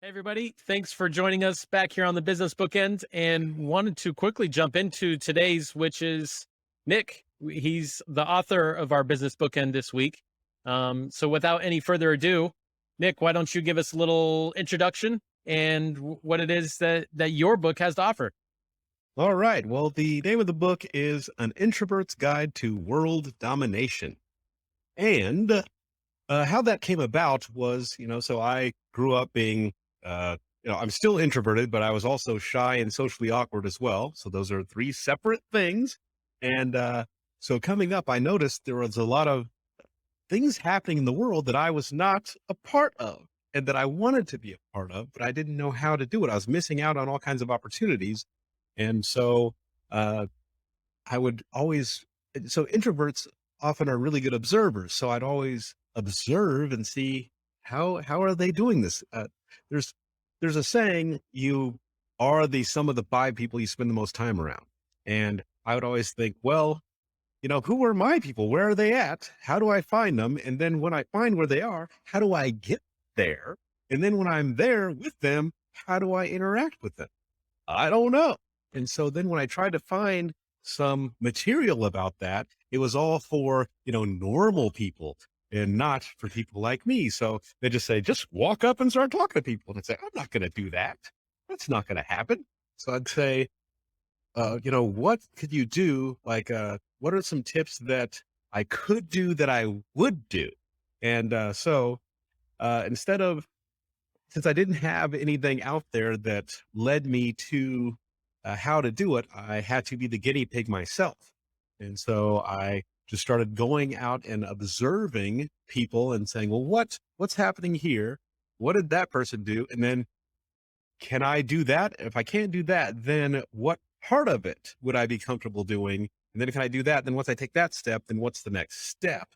Hey, everybody. Thanks for joining us back here on the Business Bookend, and wanted to quickly jump into today's, which is Nick. He's the author of our Business Bookend this week. So without any further ado, Nick, why don't you give us a little introduction and what it is that your book has to offer? All right. Well, the name of the book is An Introvert's Guide to World Domination. And how that came about was, so I grew up being, I'm still introverted, but I was also shy and socially awkward as well. So those are three separate things. And so coming up, I noticed there was a lot of things happening in the world that I was not a part of and that I wanted to be a part of, but I didn't know how to do it. I was missing out on all kinds of opportunities. And so, uh, I would always, so introverts often are really good observers. So I'd always observe and see how are they doing this? There's, there's a saying, you are the sum of the five people you spend the most time around. And I would always think, well, who are my people? Where are they at? How do I find them? And then when I find where they are, how do I get there? And then when I'm there with them, how do I interact with them? I don't know. And so then when I tried to find some material about that, it was all for, normal people and not for people like me. So they just say, just walk up and start talking to people. And I'd say, I'm not going to do that. That's not going to happen. So I'd say, what could you do? Like, what are some tips that I could do that I would do? And instead of, since I didn't have anything out there that led me to how to do it, I had to be the guinea pig myself. And so I just started going out and observing people and saying, well, what's happening here? What did that person do? And then can I do that? If I can't do that, then what part of it would I be comfortable doing? And then can I do that? Then once I take that step, then what's the next step?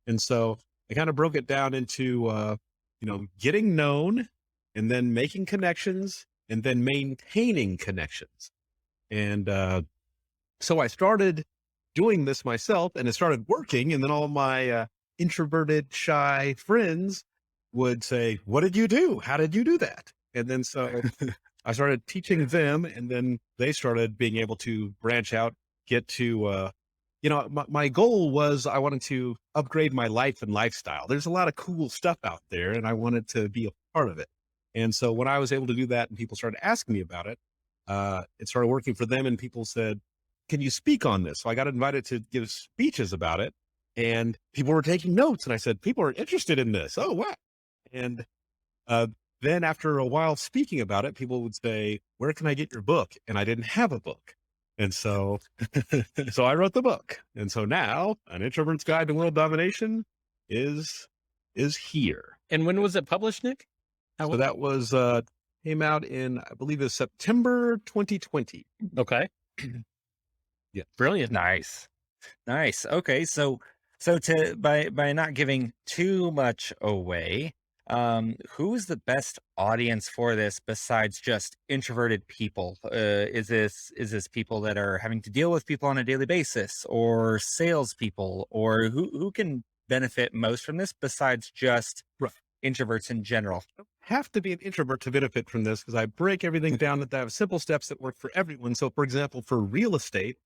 And so I kind of broke it down into, getting known and then making connections and then maintaining connections. And so I started doing this myself and it started working. And then all my introverted, shy friends would say, what did you do? How did you do that? And then so I started teaching them, and then they started being able to branch out, get to, my goal was I wanted to upgrade my life and lifestyle. There's a lot of cool stuff out there, and I wanted to be a part of it. And so when I was able to do that and people started asking me about it started working for them, and people said, can you speak on this? So I got invited to give speeches about it, and people were taking notes. And I said, people are interested in this. Oh, wow. And uh, then after a while speaking about it, people would say, where can I get your book? And I didn't have a book. And so, so I wrote the book. And so now An Introvert's Guide to World Domination is here. And when was it published, Nick? So that was, came out in, I believe it's September 2020. Okay. Yeah. Brilliant. Nice. Nice. Okay. So to by not giving too much away, who's the best audience for this besides just introverted people? Is this people that are having to deal with people on a daily basis, or salespeople, or who can benefit most from this besides just Right. introverts in general? Have to be an introvert to benefit from this because I break everything down that I have simple steps that work for everyone. So for example, for real estate,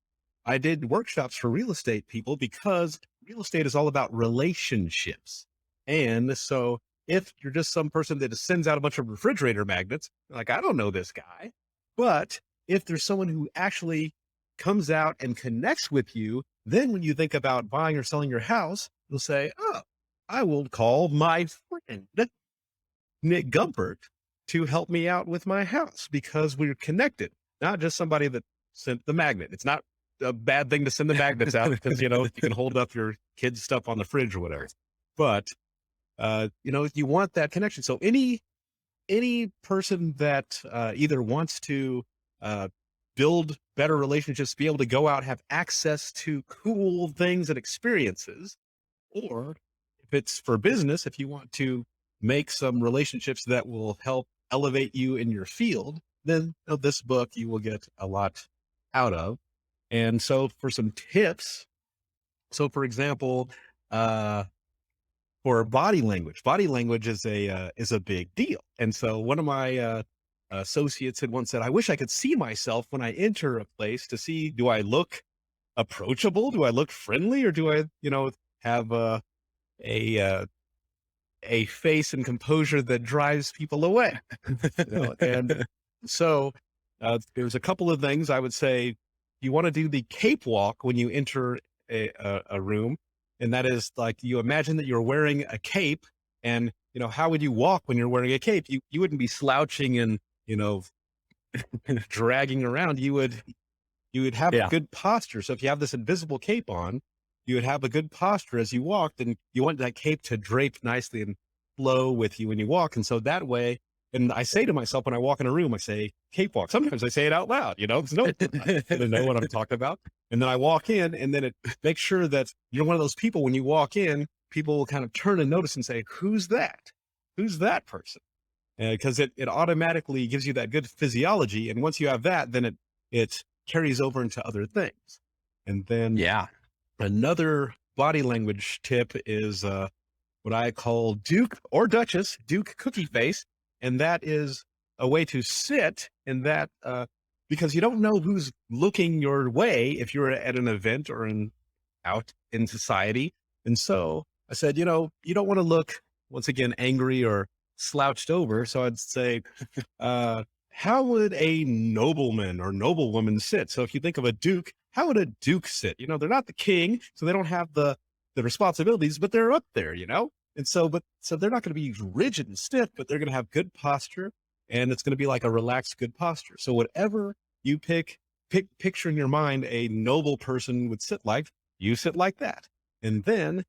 I did workshops for real estate people because real estate is all about relationships. And so if you're just some person that just sends out a bunch of refrigerator magnets, like, I don't know this guy. But if there's someone who actually comes out and connects with you, then when you think about buying or selling your house, you'll say, oh, I will call my friend Nick Gumpert to help me out with my house because we're connected, not just somebody that sent the magnet. It's not a bad thing to send the magnets out because, you can hold up your kids' stuff on the fridge or whatever. But, you want that connection. So any person that either wants to build better relationships, be able to go out, have access to cool things and experiences, or if it's for business, if you want to make some relationships that will help elevate you in your field, then this book you will get a lot out of. And so for some tips, so for example, for body language is a big deal. And so one of my associates had once said, I wish I could see myself when I enter a place to see, do I look approachable? Do I look friendly? Or do I, have a, uh, a face and composure that drives people away? And so there's a couple of things I would say. You want to do the cape walk when you enter a room. And that is like, you imagine that you're wearing a cape, and, how would you walk when you're wearing a cape? You wouldn't be slouching and, dragging around. You would have a good posture. So if you have this invisible cape on, you would have a good posture as you walked, and you want that cape to drape nicely and flow with you when you walk. And so that way, and I say to myself, when I walk in a room, I say cape walk. Sometimes I say it out loud, because no one's going to know what I'm talking about. And then I walk in, and then it makes sure that you're one of those people, when you walk in, people will kind of turn and notice and say, who's that? Who's that person? Because it automatically gives you that good physiology. And once you have that, then it carries over into other things. And then another body language tip is what I call Duke or Duchess, Duke cookie face. And that is a way to sit in that, because you don't know who's looking your way if you're at an event or out in society. And so I said, you don't want to look, once again, angry or slouched over. So I'd say, how would a nobleman or noblewoman sit? So if you think of a duke, how would a duke sit? They're not the king, so they don't have the responsibilities, but they're up there, And so they're not going to be rigid and stiff, but they're going to have good posture, and it's going to be like a relaxed, good posture. So whatever you picture in your mind, a noble person would sit like, you sit like that. And then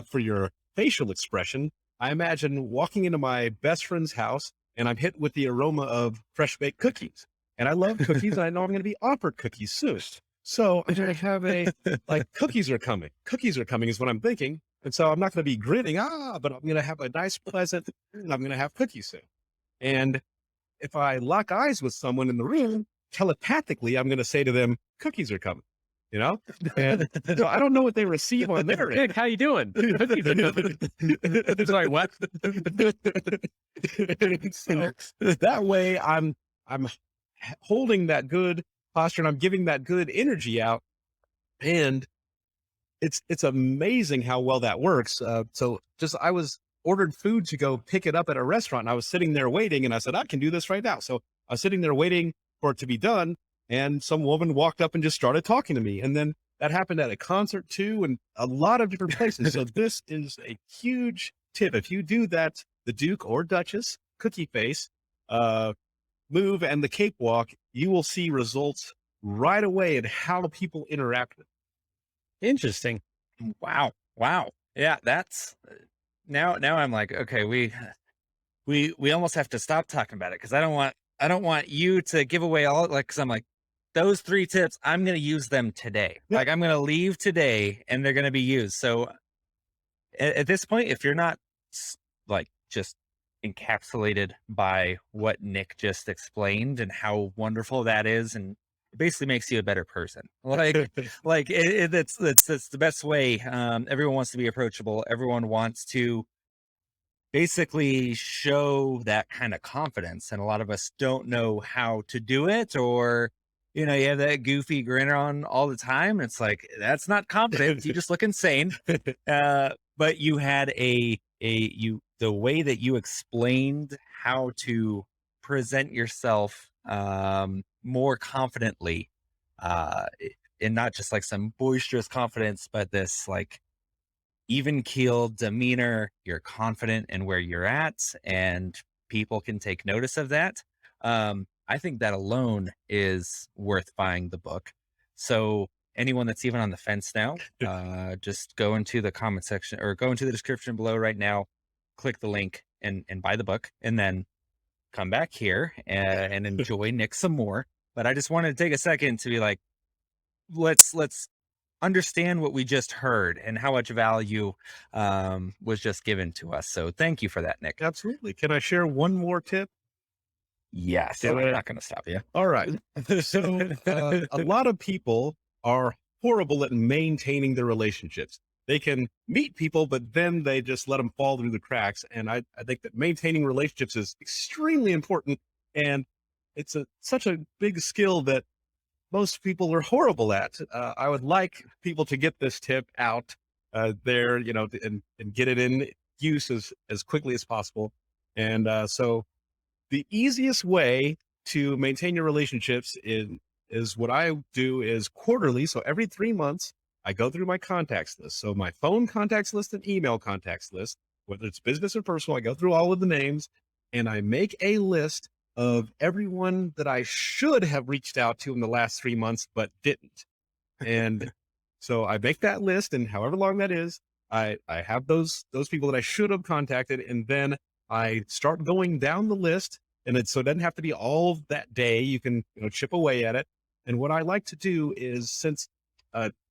for your facial expression, I imagine walking into my best friend's house, and I'm hit with the aroma of fresh baked cookies. And I love cookies, and I know I'm going to be offered cookies soon. So I'm going to have cookies are coming. Cookies are coming is what I'm thinking. And so I'm not going to be grinning, but I'm going to have a nice, pleasant, and I'm going to have cookies soon. And if I lock eyes with someone in the room, telepathically, I'm going to say to them, cookies are coming, And so I don't know what they receive on their end. Nick, how you doing? Cookies are coming. Sorry, what? So that way I'm holding that good posture, and I'm giving that good energy out. And it's amazing how well that works. I was ordered food to go pick it up at a restaurant, and I was sitting there waiting, and I said, I can do this right now. So I was sitting there waiting for it to be done, and some woman walked up and just started talking to me. And then that happened at a concert too, and a lot of different places. So this is a huge tip. If you do that, the Duke or Duchess cookie face move and the cape walk, you will see results right away in how people interact with it. Interesting. Wow. Yeah, that's now I'm like, okay, we almost have to stop talking about it, because I don't want you to give away all, because I'm like, those 3 tips, I'm going to use them today. Yep. Like, I'm going to leave today and they're going to be used. So at this point, if you're not just encapsulated by what Nick just explained and how wonderful that is, and it basically makes you a better person. That's the best way. Everyone wants to be approachable. Everyone wants to basically show that kind of confidence. And a lot of us don't know how to do it, or, you have that goofy grin on all the time. It's like, that's not confidence. You just look insane. But you had the way that you explained how to present yourself more confidently, and not just like some boisterous confidence, but this even keeled demeanor. You're confident in where you're at, and people can take notice of that. I think that alone is worth buying the book. So anyone that's even on the fence now, just go into the comment section or go into the description below right now, click the link and buy the book, and then come back here and enjoy Nick some more. But I just wanted to take a second to be like, let's understand what we just heard and how much value was just given to us. So thank you for that, Nick. Absolutely. Can I share one more tip? Yes. I'm not going to stop you. All right. So a lot of people are horrible at maintaining their relationships. they can meet people, but then they just let them fall through the cracks. And I think that maintaining relationships is extremely important. And it's such a big skill that most people are horrible at. I would like people to get this tip out there, and get it in use as quickly as possible. And so the easiest way to maintain your relationships is what I do is quarterly. So every 3 months, I go through my contacts list. So my phone contacts list and email contacts list, whether it's business or personal, I go through all of the names and I make a list of everyone that I should have reached out to in the last 3 months, but didn't. And so I make that list, and however long that is, I have those people that I should have contacted. And then I start going down the list, and so it doesn't have to be all that day. You can, chip away at it. And what I like to do is, since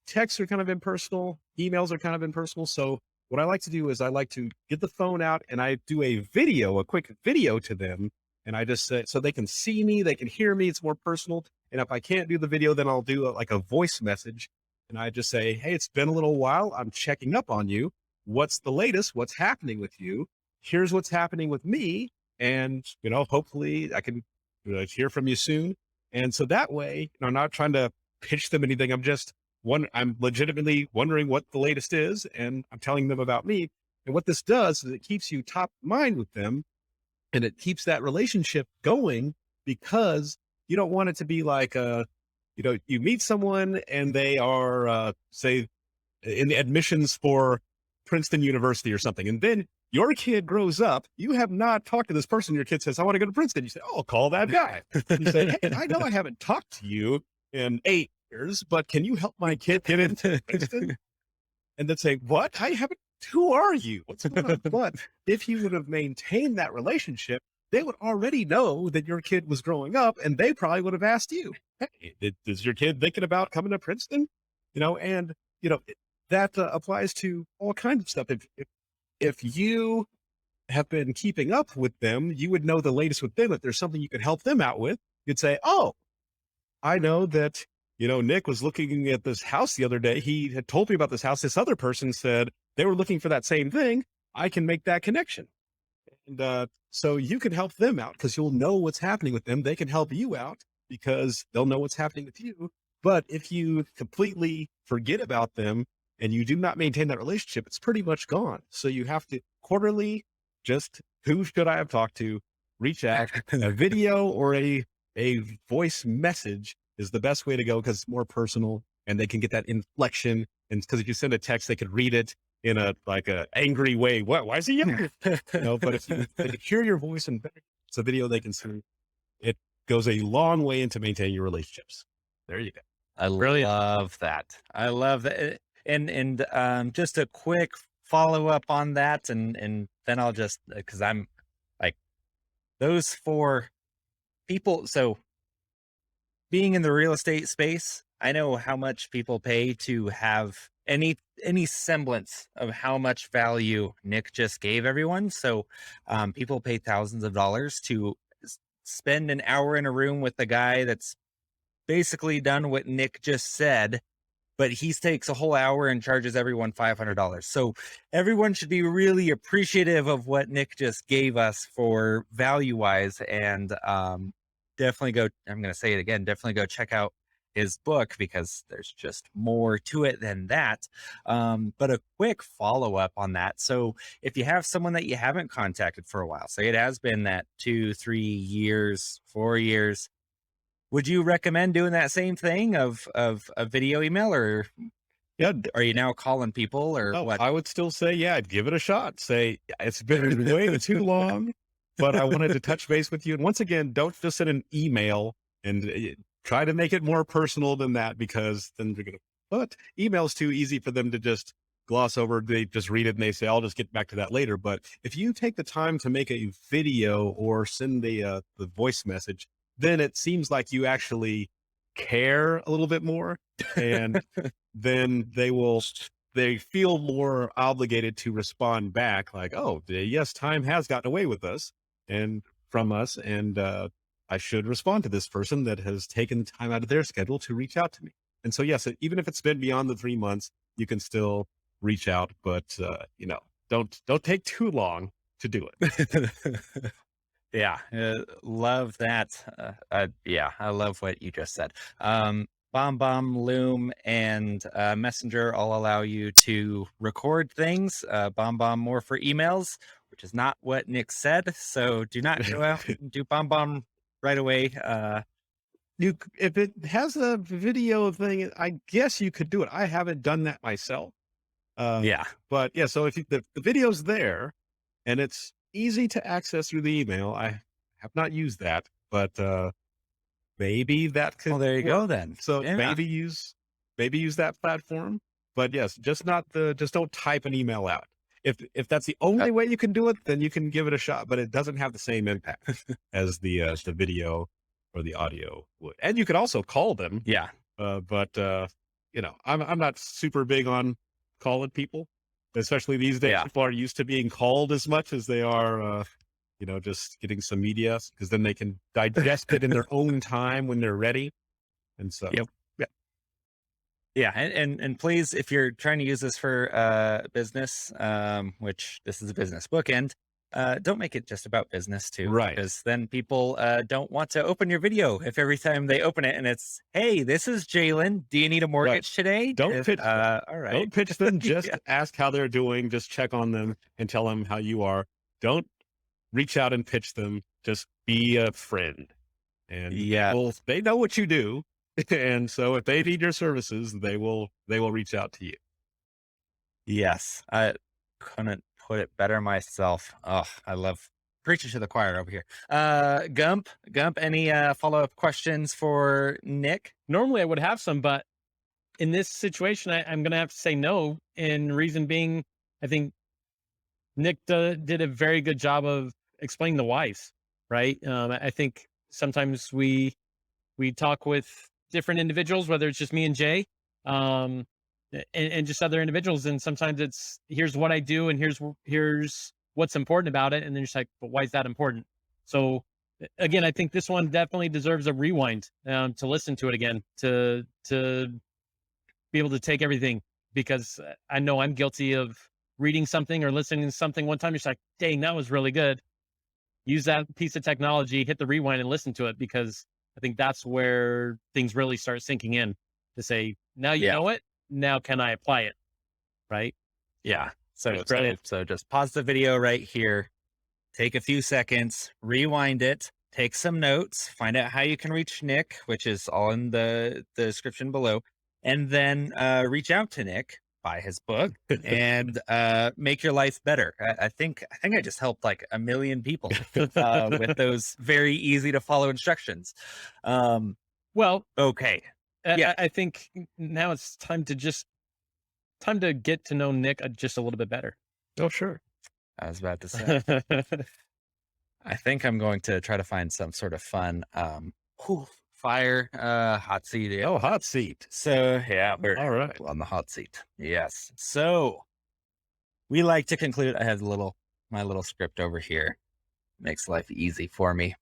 texts are kind of impersonal, emails are kind of impersonal. So what I like to do is I like to get the phone out and I do a quick video to them. And I just say, so they can see me, they can hear me. It's more personal. And if I can't do the video, then I'll do like a voice message. And I just say, hey, it's been a little while. I'm checking up on you. What's the latest? What's happening with you? Here's what's happening with me. And, hopefully I can hear from you soon. And so that way, I'm not trying to pitch them anything. I'm legitimately wondering what the latest is, and I'm telling them about me. And what this does is it keeps you top of mind with them, and it keeps that relationship going, because you don't want it to be like, you meet someone and they are, say, in the admissions for Princeton University or something. And then your kid grows up, you have not talked to this person. Your kid says, I want to go to Princeton. You say, oh, call that guy. You say, hey, I know I haven't talked to you in 8 years, but can you help my kid get into Princeton? And then say, what? I haven't, who are you? What's going on? But if you would have maintained that relationship, they would already know that your kid was growing up, and they probably would have asked you, hey, is your kid thinking about coming to Princeton? That applies to all kinds of stuff. If you have been keeping up with them, you would know the latest with them. If there's something you could help them out with, you'd say, oh, I know that, Nick was looking at this house the other day. He had told me about this house. This other person said they were looking for that same thing. I can make that connection. And so you can help them out because you'll know what's happening with them. They can help you out because they'll know what's happening with you. But if you completely forget about them and you do not maintain that relationship, it's pretty much gone. So you have to quarterly, just who should I have talked to, reach out. A video or a voice message is the best way to go because it's more personal and they can get that inflection. And because if you send a text, they could read it in a angry way. What? Why is he yelling? But if they can hear your voice and it's a video they can see, it goes a long way into maintaining your relationships. There you go. Brilliant. Love that. I love that. And just a quick follow up on that, and then I'll just, because I'm like those 4 people. So being in the real estate space, I know how much people pay to have any semblance of how much value Nick just gave everyone. So people pay thousands of dollars to spend an hour in a room with the guy that's basically done what Nick just said, but he takes a whole hour and charges everyone $500. So everyone should be really appreciative of what Nick just gave us for value wise. And definitely go, I'm going to say it again, definitely go check out his book because there's just more to it than that. But a quick follow up on that. So if you have someone that you haven't contacted for a while, say it has been that 2, 3 years, 4 years, would you recommend doing that same thing of a video email, or are you now calling people, or what? I would still say, yeah, give it a shot. Say it's been way too long, but I wanted to touch base with you. And once again, don't just send an email and try to make it more personal than that, because then they're but email's too easy for them to just gloss over. They just read it and they say, I'll just get back to that later. But if you take the time to make a video or send the voice message, then it seems like you actually care a little bit more, and then they feel more obligated to respond back like, oh, yes, time has gotten away with us and from us. And I should respond to this person that has taken time out of their schedule to reach out to me. And so, yes, even if it's been beyond the 3 months, you can still reach out, but don't take too long to do it. Yeah, love that. Yeah, I love what you just said. BombBomb, Loom, and Messenger all allow you to record things. BombBomb more for emails, which is not what Nick said. So do not go out and do BombBomb right away. If it has a video thing, I guess you could do it. I haven't done that myself. Yeah. But yeah, so if the video's there and it's easy to access through the email, I have not used that, but maybe that could. Well, there you go work. then. So Yeah. maybe use that platform. But yes, just don't type an email out. If that's the only way you can do it, then you can give it a shot. But it doesn't have the same impact as the video or the audio would. And you could also call them. Yeah. But I'm not super big on calling people, especially these days. Yeah. People aren't used to being called as much as they are, just getting some media, because then they can digest it in their own time when they're ready. And so, Yep. Yeah, and please, if you're trying to use this for business, which this is a business bookend, don't make it just about business too, Right. Because then people don't want to open your video if every time they open it and it's, "Hey, this is Jalen. Do you need a mortgage today?" Don't pitch them. All right. Don't pitch them. Just Yeah. ask how they're doing. Just check on them and tell them how you are. Don't reach out and pitch them. Just be a friend. And Yeah. they know what you do. And so if they need your services, they will reach out to you. Yes, I couldn't put it better myself. Oh, I love preaching to the choir over here. Gump, any follow-up questions for Nick? Normally I would have some, but in this situation, I'm going to have to say no. And reason being, I think Nick did a very good job of explaining the whys, right? I think sometimes we talk with different individuals, whether it's just me and Jay, and just other individuals. And sometimes it's, here's what I do and here's what's important about it. And then you're just like, but why is that important? So again, I think this one definitely deserves a rewind, to listen to it again, to be able to take everything, because I know I'm guilty of reading something or listening to something one time. You're just like, dang, that was really good. Use that piece of technology, hit the rewind and listen to it, because I think that's where things really start sinking in, to say, now you know it. Now can I apply it? Right? Yeah. So brilliant. So just pause the video right here, take a few seconds, rewind it, take some notes, find out how you can reach Nick, which is all in the description below, and then reach out to Nick, buy his book, and make your life better. I think I just helped like 1 million people with those very easy to follow instructions. Well, Okay. Yeah. I think now it's time to get to know Nick just a little bit better. Oh, sure. I was about to say. I think I'm going to try to find some sort of fun fire hot seat. Oh, hot seat. So yeah, we're All right. on the hot seat. Yes. So we like to conclude. I have my little script over here. Makes life easy for me.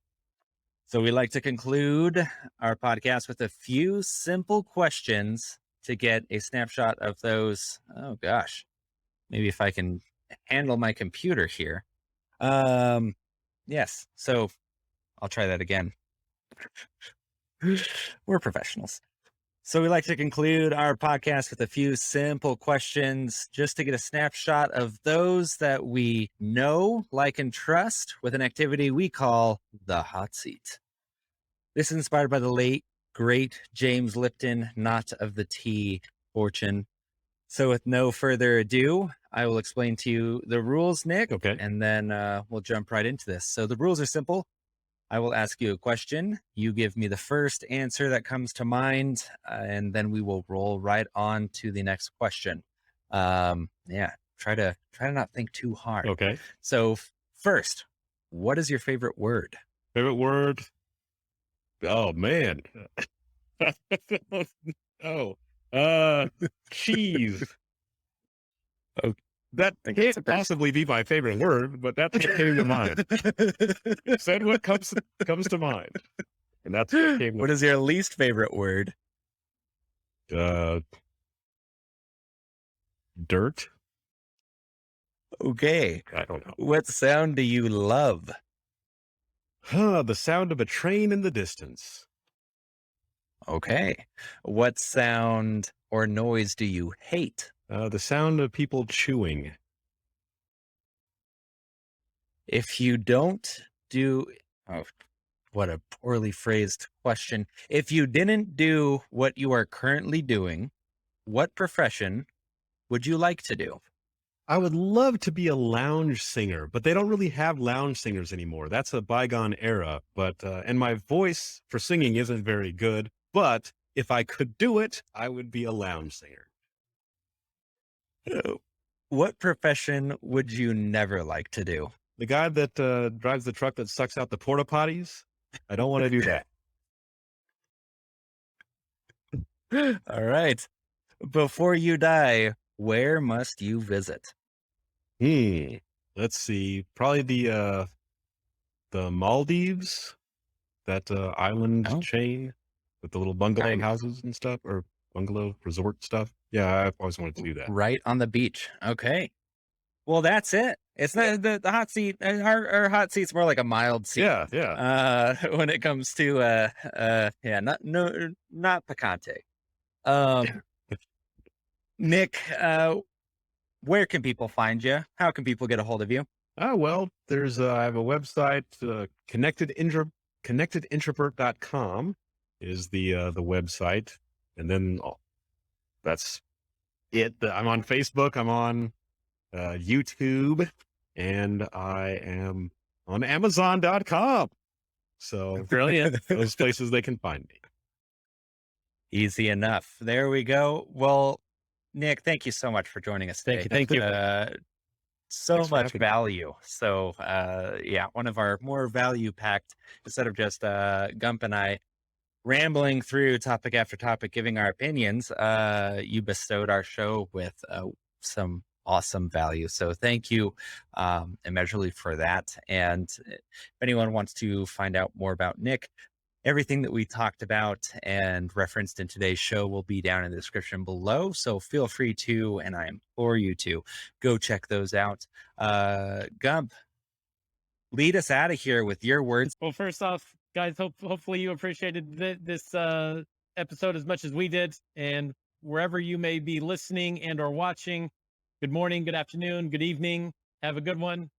So we like to conclude our podcast with a few simple questions to get a snapshot of those. Oh gosh, maybe if I can handle my computer here. Yes. So I'll try that again. We're professionals. So we like to conclude our podcast with a few simple questions just to get a snapshot of those that we know, like, and trust with an activity we call the hot seat. This is inspired by the late, great James Lipton, not of the tea fortune. So with no further ado, I will explain to you the rules, Nick. Okay. And then we'll jump right into this. So the rules are simple. I will ask you a question. You give me the first answer that comes to mind, and then we will roll right on to the next question. Yeah, try to not think too hard. Okay. So first, what is your favorite word? Favorite word? Oh man. Cheese. Oh, that can't possibly be my favorite word, but that's what came to mind. Said what comes to mind, and that's what came. What is your least favorite word? Dirt. Okay. I don't know. What sound do you love? The sound of a train in the distance. Okay. What sound or noise do you hate? The sound of people chewing. If you don't do, oh, what a poorly phrased question. If you didn't do what you are currently doing, what profession would you like to do? I would love to be a lounge singer, but they don't really have lounge singers anymore. That's a bygone era. But and my voice for singing isn't very good. But if I could do it, I would be a lounge singer. Uh, What profession would you never like to do? The guy that drives the truck that sucks out the porta potties. I don't want to do that. All right. Before you die, where must you visit? Let's see. Probably the Maldives, that island Oh, chain with the little bungalow I'm houses and stuff, or bungalow resort stuff. Yeah, I've always wanted to do that. right on the beach. Okay. Well, that's it. It's not the hot seat. Our hot seat's more like a mild seat. Yeah, yeah. When it comes to yeah, not picante. Um, Nick, where can people find you? How can people get a hold of you? Well, there's I have a website, connectedintrovert.com is the website, and then that's it. I'm on Facebook. I'm on YouTube, and I am on Amazon.com. So Brilliant. those places they can find me. Easy enough. There we go. Well, Nick, thank you so much for joining us today. Thank you. So Thanks for much having me. value. So, yeah, one of our more value packed, instead of just Gump and I rambling through topic after topic, giving our opinions, you bestowed our show with some awesome value. So thank you immeasurably for that. And if anyone wants to find out more about Nick, everything that we talked about and referenced in today's show will be down in the description below. So feel free to, and I implore you to, go check those out. Gump, lead us out of here with your words. Well, first off, guys, hopefully you appreciated this episode as much as we did. And wherever you may be listening and or watching, good morning, good afternoon, good evening. Have a good one.